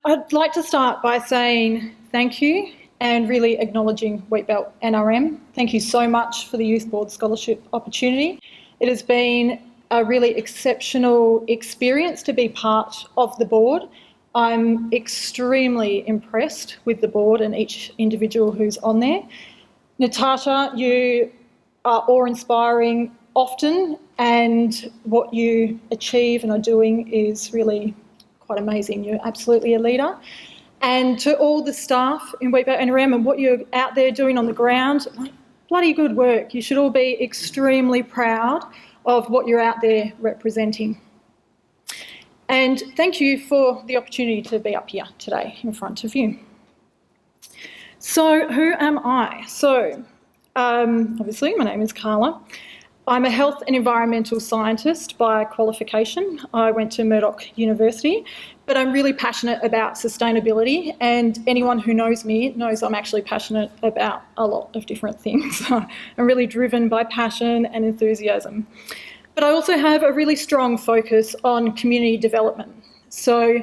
I'd like to start by saying thank you and really acknowledging Wheatbelt NRM. Thank you so much for the Youth Board Scholarship opportunity. It has been a really exceptional experience to be part of the board. I'm extremely impressed with the board and each individual who's on there. Natasha, you are awe-inspiring often, and what you achieve and are doing is really quite amazing. You're absolutely a leader. And to all the staff in Wheatbelt NRM and what you're out there doing on the ground, bloody good work. You should all be extremely proud of what you're out there representing. And thank you for the opportunity to be up here today in front of you. So who am I? Obviously my name is Karla. I'm a health and environmental scientist by qualification. I went to Murdoch University, but I'm really passionate about sustainability, and anyone who knows me knows I'm actually passionate about a lot of different things. I'm really driven by passion and enthusiasm. But I also have a really strong focus on community development. So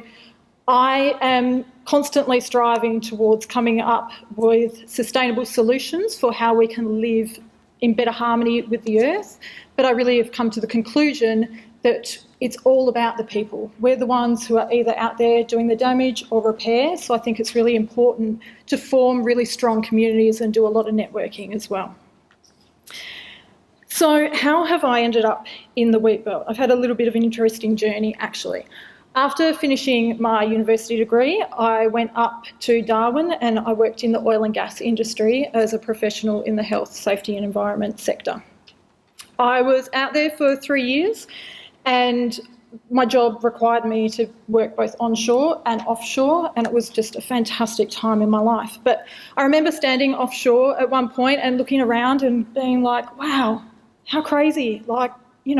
I am constantly striving towards coming up with sustainable solutions for how we can live in better harmony with the earth, but I really have come to the conclusion that it's all about the people. We're the ones who are either out there doing the damage or repair, so I think it's really important to form really strong communities and do a lot of networking as well. So how have I ended up in the Wheatbelt? I've had a little bit of an interesting journey actually. After finishing my university degree, I went up to Darwin and I worked in the oil and gas industry as a professional in the health, safety and environment sector. I was out there for 3 years and my job required me to work both onshore and offshore, and it was just a fantastic time in my life. But I remember standing offshore at one point and looking around and being like, wow, how crazy,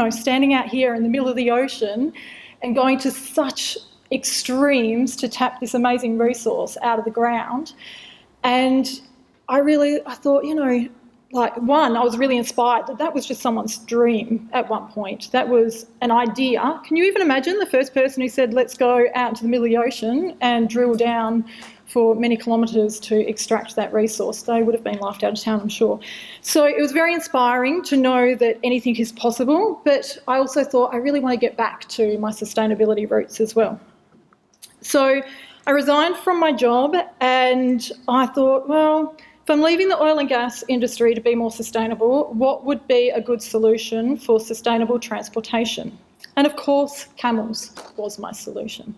standing out here in the middle of the ocean and going to such extremes to tap this amazing resource out of the ground. And I thought, I was really inspired that was just someone's dream at one point. That was an idea. Can you even imagine the first person who said, let's go out into the middle of the ocean and drill down for many kilometres to extract that resource? They would have been laughed out of town, I'm sure. So it was very inspiring to know that anything is possible, but I also thought I really want to get back to my sustainability roots as well. So I resigned from my job and I thought, well, if I'm leaving the oil and gas industry to be more sustainable, what would be a good solution for sustainable transportation? And of course, camels was my solution.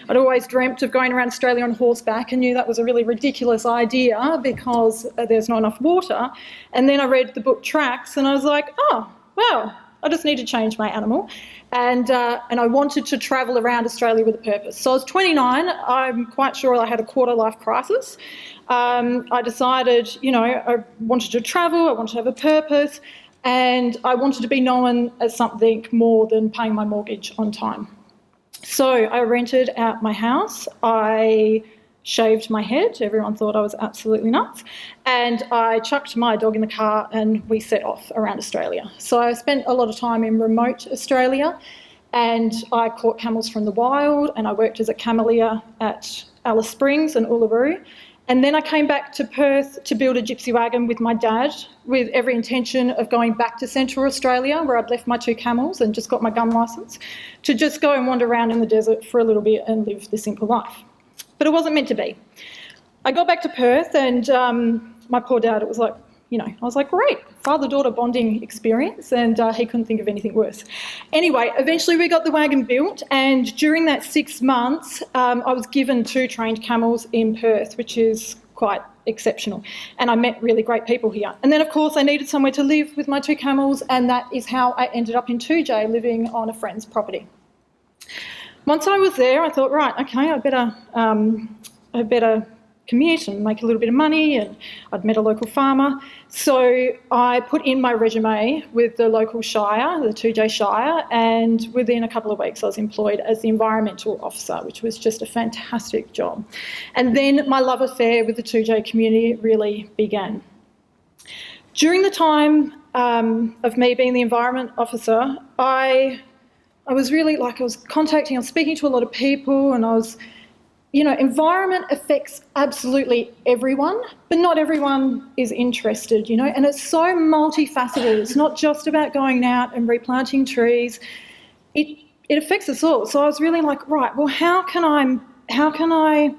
I'd always dreamt of going around Australia on horseback and knew that was a really ridiculous idea because there's not enough water. And then I read the book Tracks and I was like, oh, well, I just need to change my animal. And I wanted to travel around Australia with a purpose. So I was 29. I'm quite sure I had a quarter-life crisis. I decided, I wanted to travel, I wanted to have a purpose, and I wanted to be known as something more than paying my mortgage on time. So I rented out my house, I shaved my head, everyone thought I was absolutely nuts, and I chucked my dog in the car and we set off around Australia. So I spent a lot of time in remote Australia and I caught camels from the wild and I worked as a camelier at Alice Springs and Uluru. And then I came back to Perth to build a gypsy wagon with my dad with every intention of going back to Central Australia where I'd left my 2 camels and just got my gun licence to just go and wander around in the desert for a little bit and live the simple life. But it wasn't meant to be. I got back to Perth and my poor dad, it was like, I was like, great, father-daughter bonding experience, and he couldn't think of anything worse. Anyway, eventually we got the wagon built, and during that 6 months, I was given 2 trained camels in Perth, which is quite exceptional, and I met really great people here. And then, of course, I needed somewhere to live with my 2 camels, and that is how I ended up in 2J, living on a friend's property. Once I was there, I thought, right, okay, I better commute and make a little bit of money, and I'd met a local farmer. So I put in my resume with the local shire, the 2J Shire, and within a couple of weeks I was employed as the environmental officer, which was just a fantastic job. And then my love affair with the 2J community really began. During the time of me being the environment officer, I was really I was speaking to a lot of people, and I was environment affects absolutely everyone, but not everyone is interested, and it's so multifaceted. It's not just about going out and replanting trees. It affects us all. So I was really like, right, well, how can I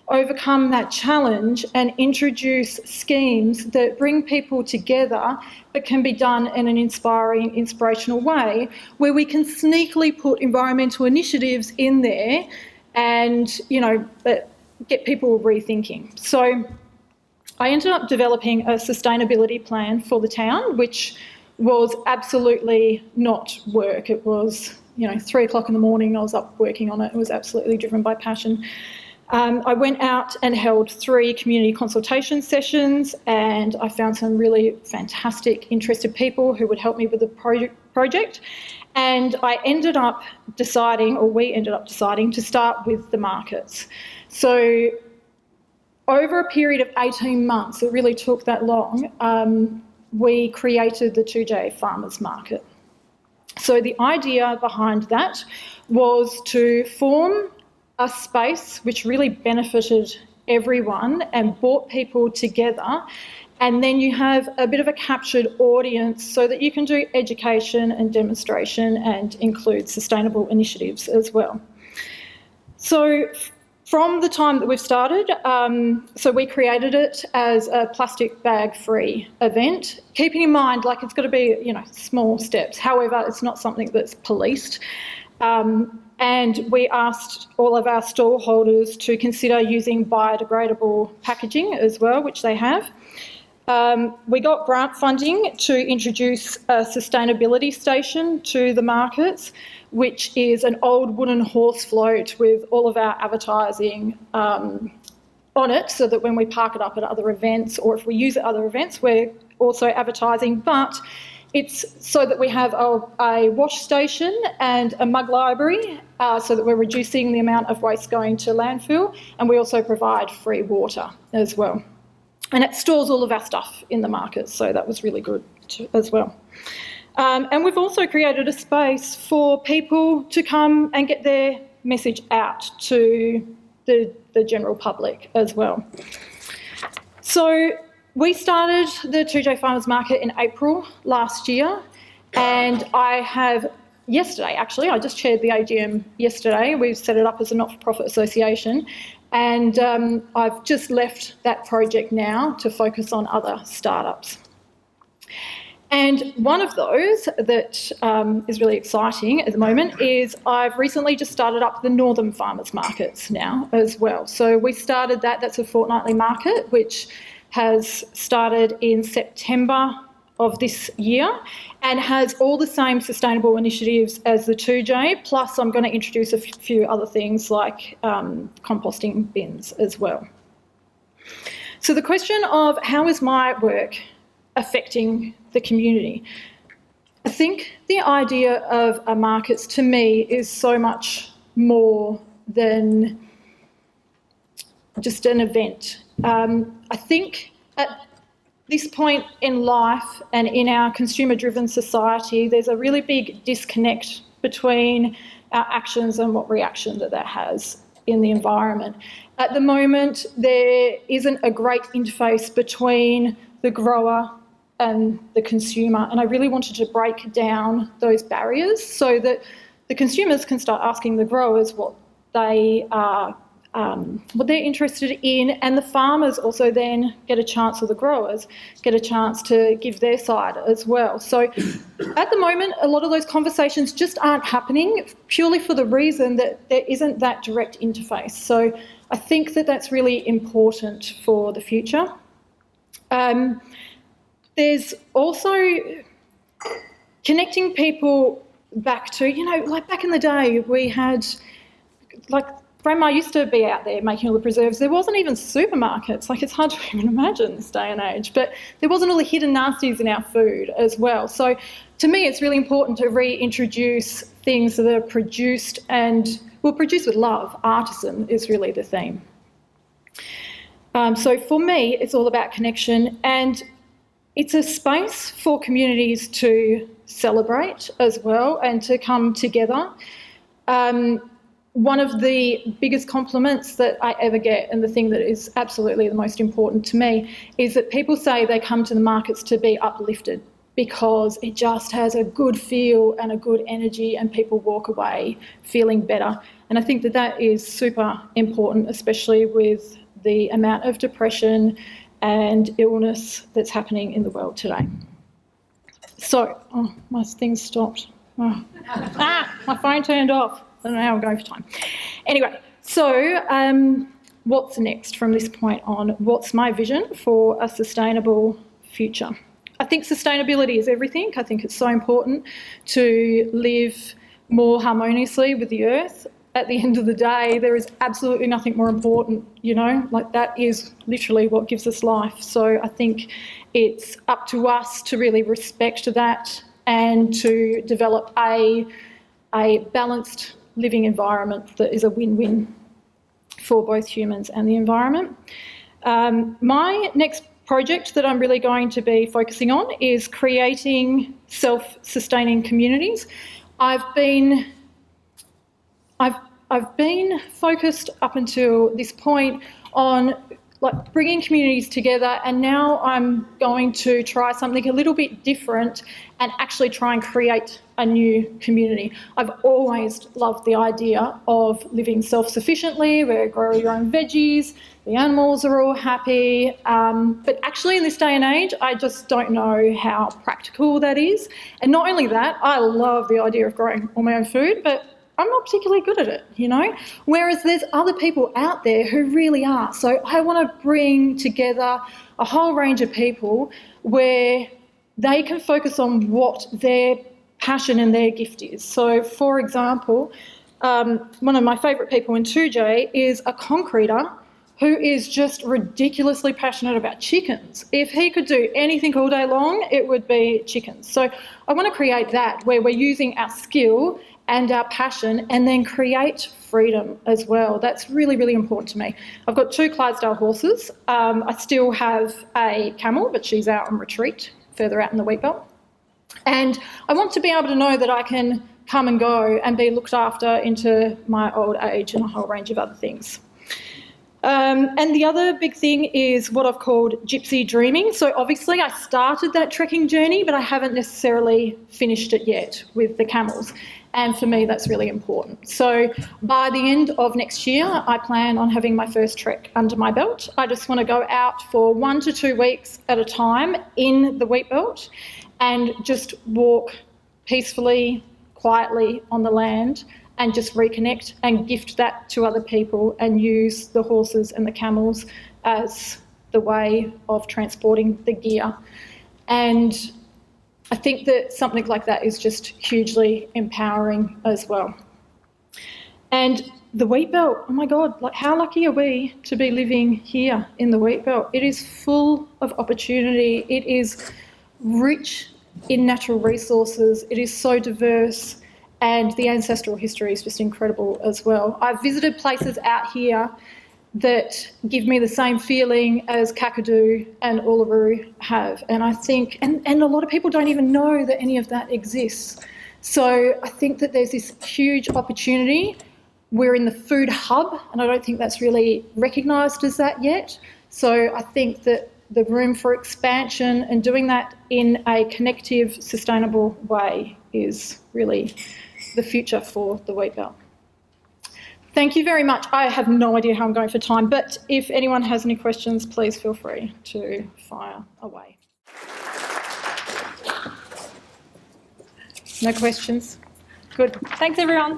overcome that challenge and introduce schemes that bring people together but can be done in an inspiring, inspirational way, where we can sneakily put environmental initiatives in there and, get people rethinking. So I ended up developing a sustainability plan for the town, which was absolutely not work. It was, 3 o'clock in the morning, I was up working on it. It was absolutely driven by passion. I went out and held 3 community consultation sessions, and I found some really fantastic, interested people who would help me with the project. And we ended up deciding to start with the markets. So over a period of 18 months, it really took that long, we created the 2J Farmers Market. So the idea behind that was to form a space which really benefited everyone and brought people together, and then you have a bit of a captured audience so that you can do education and demonstration and include sustainable initiatives as well. So from the time that we've started, so we created it as a plastic bag-free event, keeping in mind, it's got to be, small steps. However, it's not something that's policed. And we asked all of our stall holders to consider using biodegradable packaging as well, which they have. We got grant funding to introduce a sustainability station to the markets, which is an old wooden horse float with all of our advertising on it, so that when we park it up at other events, or if we use it at other events, we're also advertising. But it's so that we have a wash station and a mug library, so that we're reducing the amount of waste going to landfill, and we also provide free water as well. And it stores all of our stuff in the market, so that was really good as well. And we've also created a space for people to come and get their message out to the general public as well. So we started the 2J Farmers Market in April last year, and yesterday actually, I just chaired the AGM yesterday. We've set it up as a not-for-profit association, and I've just left that project now to focus on other startups. And one of those that is really exciting at the moment is I've recently just started up the Northern Farmers Markets now as well. So we started that's a fortnightly market which has started in September of this year and has all the same sustainable initiatives as the 2J, plus I'm going to introduce a few other things like composting bins as well. So the question of how is my work affecting the community? I think the idea of a markets to me is so much more than just an event. I think at this point in life and in our consumer-driven society, there's a really big disconnect between our actions and what reaction that has in the environment. At the moment, there isn't a great interface between the grower and the consumer, and I really wanted to break down those barriers so that the consumers can start asking the growers what they are, what they're interested in, and the farmers also then get a chance, or the growers get a chance to give their side as well. So at the moment, a lot of those conversations just aren't happening purely for the reason that there isn't that direct interface. So I think that that's really important for the future. There's also connecting people back to, like back in the day, we had, Grandma used to be out there making all the preserves. There wasn't even supermarkets. It's hard to even imagine this day and age. But there wasn't all the hidden nasties in our food as well. So to me, it's really important to reintroduce things that are produced produced with love. Artisan is really the theme. So for me, it's all about connection, and it's a space for communities to celebrate as well and to come together. one of the biggest compliments that I ever get, and the thing that is absolutely the most important to me, is that people say they come to the markets to be uplifted because it just has a good feel and a good energy and people walk away feeling better. And I think that that is super important, especially with the amount of depression and illness that's happening in the world today. So, my thing stopped. My phone turned off. I don't know how I'm going for time. Anyway, so what's next from this point on? What's my vision for a sustainable future? I think sustainability is everything. I think it's so important to live more harmoniously with the earth. At the end of the day, there is absolutely nothing more important, you know, like that is literally what gives us life. So I think it's up to us to really respect that and to develop a balanced living environment that is a win-win for both humans and the environment. My next project that I'm really going to be focusing on is creating self-sustaining communities. I've been focused up until this point on like bringing communities together, and now I'm going to try something a little bit different and actually try and create a new community. I've always loved the idea of living self-sufficiently, where you grow your own veggies, the animals are all happy, but actually in this day and age, I just don't know how practical that is. And not only that, I love the idea of growing all my own food, but I'm not particularly good at it, you know, whereas there's other people out there who really are. So I want to bring together a whole range of people where they can focus on what their passion and their gift is. So, for example, one of my favourite people in 2J is a concreter who is just ridiculously passionate about chickens. If he could do anything all day long, it would be chickens. So I want to create that where we're using our skill and our passion and then create freedom as well. That's really, really important to me. I've got 2 Clydesdale horses. I still have a camel, but she's out on retreat further out in the Wheatbelt. And I want to be able to know that I can come and go and be looked after into my old age and a whole range of other things. And the other big thing is what I've called gypsy dreaming. So obviously I started that trekking journey, but I haven't necessarily finished it yet with the camels. And for me, that's really important. So by the end of next year, I plan on having my first trek under my belt. I just want to go out for 1 to 2 weeks at a time in the Wheatbelt and just walk peacefully, quietly on the land and just reconnect and gift that to other people and use the horses and the camels as the way of transporting the gear. And I think that something like that is just hugely empowering as well. And the Wheatbelt, oh my God, like how lucky are we to be living here in the Wheatbelt? It is full of opportunity. It is rich in natural resources. It is so diverse. And the ancestral history is just incredible as well. I've visited places out here that give me the same feeling as Kakadu and Uluru have. And I think, and a lot of people don't even know that any of that exists. So I think that there's this huge opportunity. We're in the food hub, and I don't think that's really recognised as that yet. So I think that the room for expansion and doing that in a connective, sustainable way is really the future for the Wheatbelt. Thank you very much. I have no idea how I'm going for time, but if anyone has any questions, please feel free to fire away. No questions? Good. Thanks, everyone.